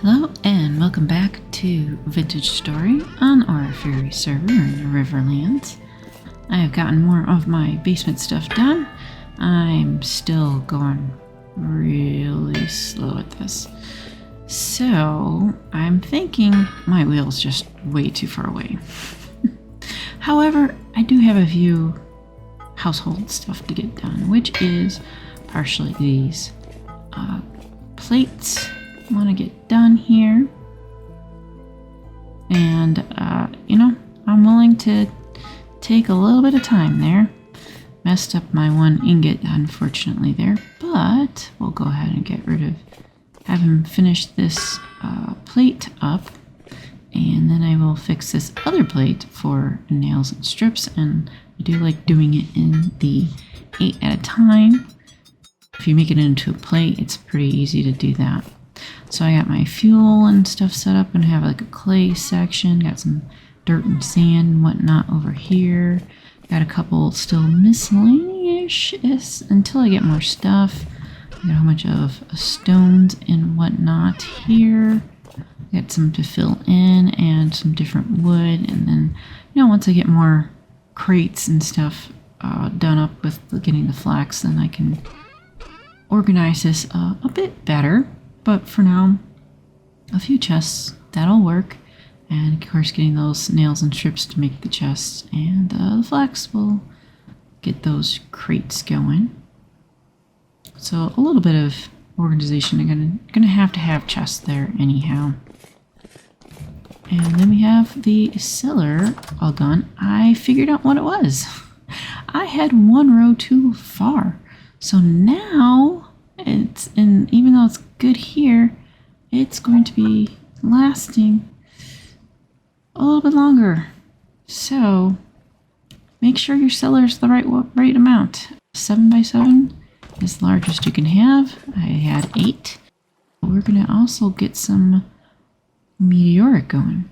Hello and welcome back to Vintage Story on our fairy server in the Riverlands. I have gotten more of my basement stuff done. I'm still going really slow at this. So I'm thinking my wheel's just way too far away. However, I do have a few household stuff to get done, which is partially these plates. Want to get done here, and I'm willing to take a little bit of time there. Messed up my one ingot unfortunately there, but we'll go ahead and get rid of, have him finish this plate up, and then I will fix this other plate for nails and strips. And I do like doing it in the 8 at a time. If you make it into a plate, it's pretty easy to do that. So I got my fuel and stuff set up and have like a clay section. Got some dirt and sand and whatnot over here. Got a couple still miscellaneous until I get more stuff. Got a whole bunch of stones and whatnot here. Got some to fill in and some different wood. And then, once I get more crates and stuff done up with getting the flax, then I can organize this a bit better. But for now, a few chests, that'll work. And of course getting those nails and strips to make the chests, and the flax will get those crates going. So a little bit of organization. I'm gonna have to have chests there anyhow. And then we have the cellar all done. I figured out what it was. I had one row too far. So now it's, and even though it's good here, it's going to be lasting a little bit longer. So make sure your cellar is the right amount. 7x7 is largest you can have. I had 8. We're gonna also get some meteoric going.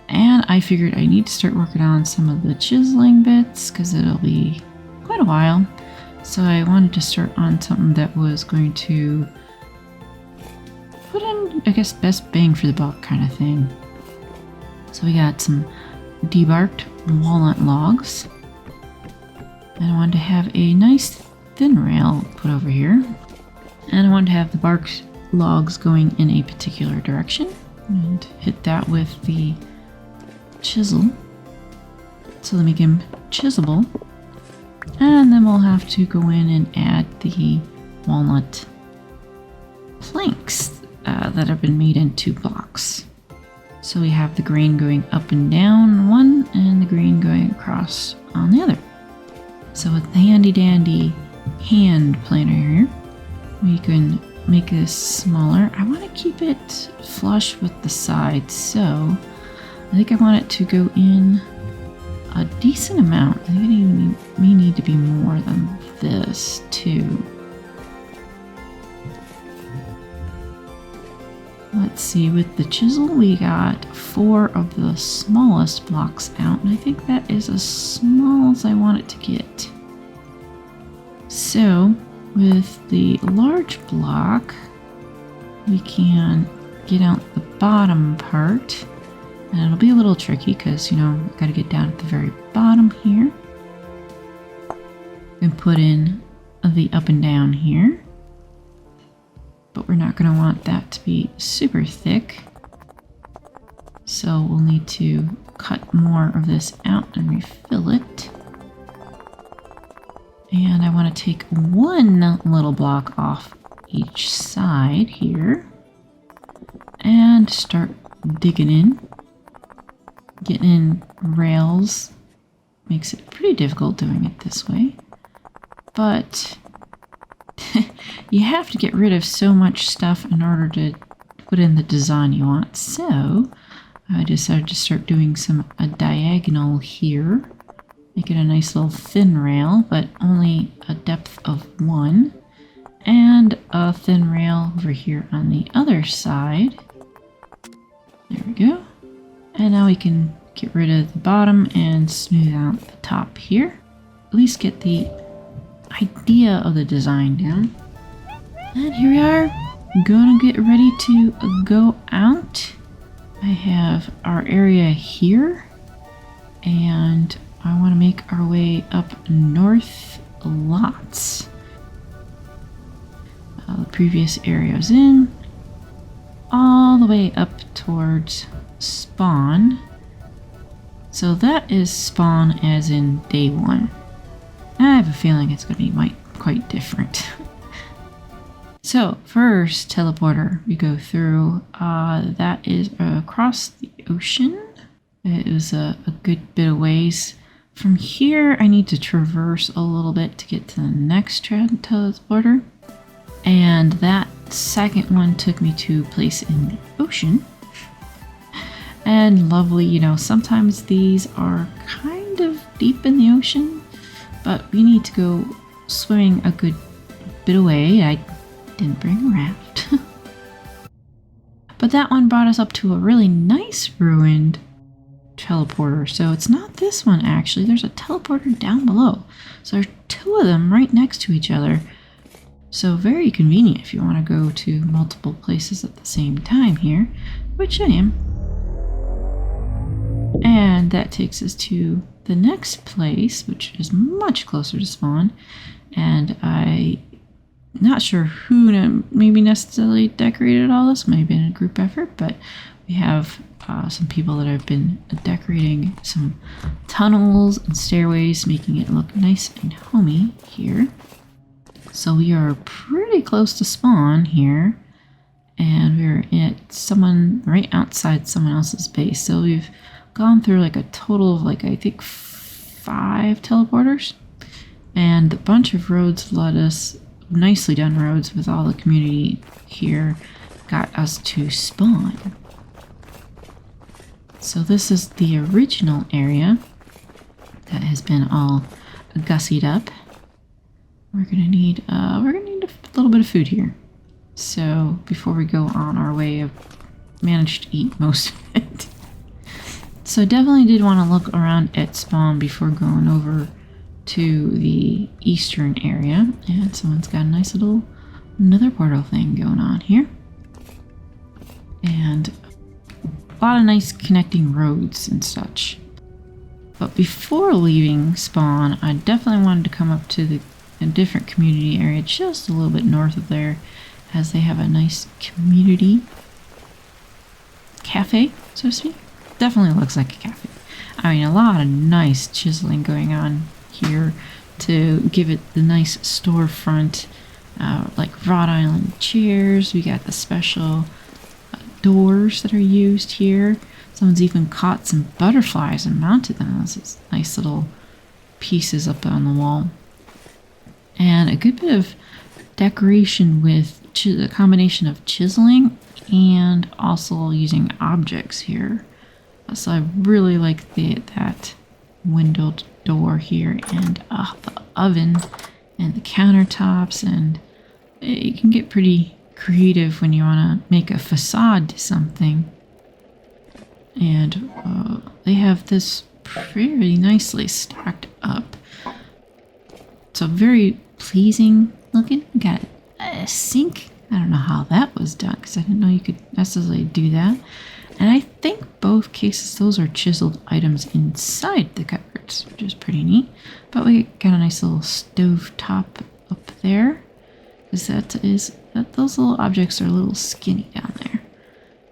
And I figured I need to start working on some of the chiseling bits because it'll be quite a while. So I wanted to start on something that was going to put in, I guess, best bang for the buck kind of thing. So we got some debarked walnut logs. And I wanted to have a nice thin rail put over here. And I wanted to have the bark logs going in a particular direction. And hit that with the chisel. So let me get them chiselable. And then we'll have to go in and add the walnut planks that have been made into blocks. So we have the grain going up and down one, and the grain going across on the other. So with the handy dandy hand planer here, we can make this smaller. I want to keep it flush with the sides, so I think I want it to go in a decent amount. I think it may need to be more than this too. Let's see, with the chisel we got 4 of the smallest blocks out, and I think that is as small as I want it to get. So with the large block, we can get out the bottom part. And it'll be a little tricky because, got to get down at the very bottom here. And put in the up and down here. But we're not going to want that to be super thick. So we'll need to cut more of this out and refill it. And I want to take one little block off each side here. And start digging in. Getting in rails makes it pretty difficult doing it this way, but you have to get rid of so much stuff in order to put in the design you want. So I decided to start doing a diagonal here, make it a nice little thin rail, but only a depth of 1, and a thin rail over here on the other side. There we go. And now we can get rid of the bottom and smooth out the top here. At least get the idea of the design down. And here we are, gonna get ready to go out. I have our area here, and I want to make our way up north lots. The previous area was in, all the way up towards spawn. So that is spawn as in day 1. I have a feeling it's going to be quite different. So first teleporter we go through, that is across the ocean. It was a good bit of ways. From here I need to traverse a little bit to get to the next teleporter. And that second one took me to a place in the ocean. And lovely, you know, sometimes these are kind of deep in the ocean, but we need to go swimming a good bit away. I didn't bring a raft. But that one brought us up to a really nice ruined teleporter. So it's not this one actually, there's a teleporter down below. So there's 2 of them right next to each other. So very convenient if you want to go to multiple places at the same time here, which I am. And that takes us to the next place, which is much closer to spawn. And I'm not sure who maybe necessarily decorated all this. Might have been a group effort, but we have some people that have been decorating some tunnels and stairways, making it look nice and homey here. So we are pretty close to spawn here, and we're at someone right outside someone else's base. So we've gone through like a total of like I think 5 teleporters, and a bunch of roads led us, nicely done roads with all the community here, got us to spawn. So this is the original area that has been all gussied up. We're gonna need a little bit of food here. So before we go on our way, I've managed to eat most of it. So definitely did want to look around at spawn before going over to the eastern area. And someone's got a nice little nether portal thing going on here. And a lot of nice connecting roads and such. But before leaving spawn, I definitely wanted to come up to a different community area just a little bit north of there, as they have a nice community cafe, so to speak. Definitely looks like a cafe. I mean, a lot of nice chiseling going on here to give it the nice storefront, like wrought iron chairs. We got the special doors that are used here. Someone's even caught some butterflies and mounted them as nice little pieces up on the wall. And a good bit of decoration with a combination of chiseling and also using objects here. So I really like that windowed door here, and the oven and the countertops, and you can get pretty creative when you want to make a facade to something. And they have this very nicely stacked up. So very pleasing looking. Got a sink. I don't know how that was done because I didn't know you could necessarily do that. And I think both cases, those are chiseled items inside the cupboards, which is pretty neat. But we got a nice little stove top up there, because those little objects are a little skinny down there.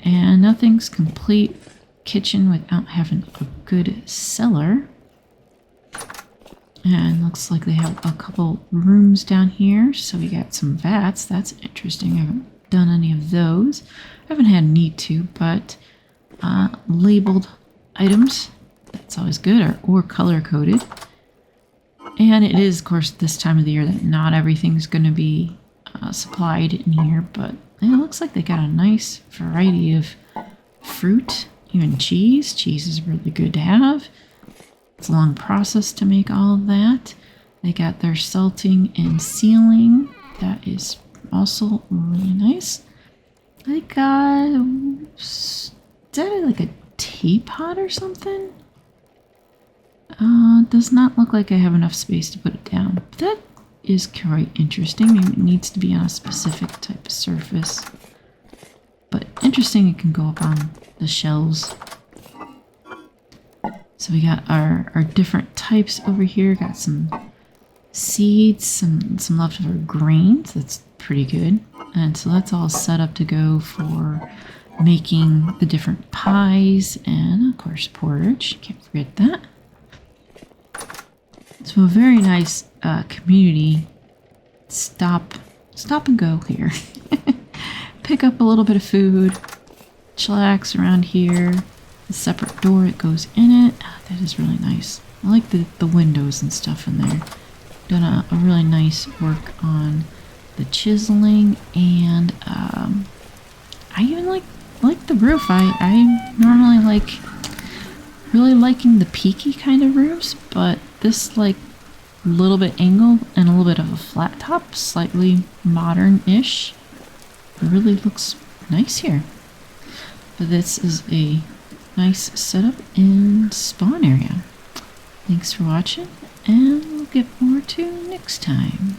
And nothing's complete kitchen without having a good cellar. And looks like they have a couple rooms down here. So we got some vats. That's interesting. I haven't done any of those. I haven't had need to, but labeled items, that's always good, or color coded. And it is, of course, this time of the year that not everything's going to be supplied in here, but it looks like they got a nice variety of fruit, even cheese. Cheese is really good to have. It's a long process to make all of that. They got their salting and sealing. That is also really nice. They got, is that like a teapot or something? Does not look like I have enough space to put it down. But that is quite interesting. Maybe it needs to be on a specific type of surface. But interesting, it can go up on the shelves. So we got our different types over here. Got some seeds, some leftover grains. That's pretty good. And so that's all set up to go for making the different pies and, of course, porridge. Can't forget that. So a very nice community stop and go here. Pick up a little bit of food, chillax around here. A separate door that goes in it. Ah, that is really nice. I like the windows and stuff in there. Done a really nice work on the chiseling, and I even like the roof. I normally really liking the peaky kind of roofs, but this like little bit angled and a little bit of a flat top, slightly modern-ish. It really looks nice here. But this is a nice setup and spawn area. Thanks for watching, and we'll get more to next time.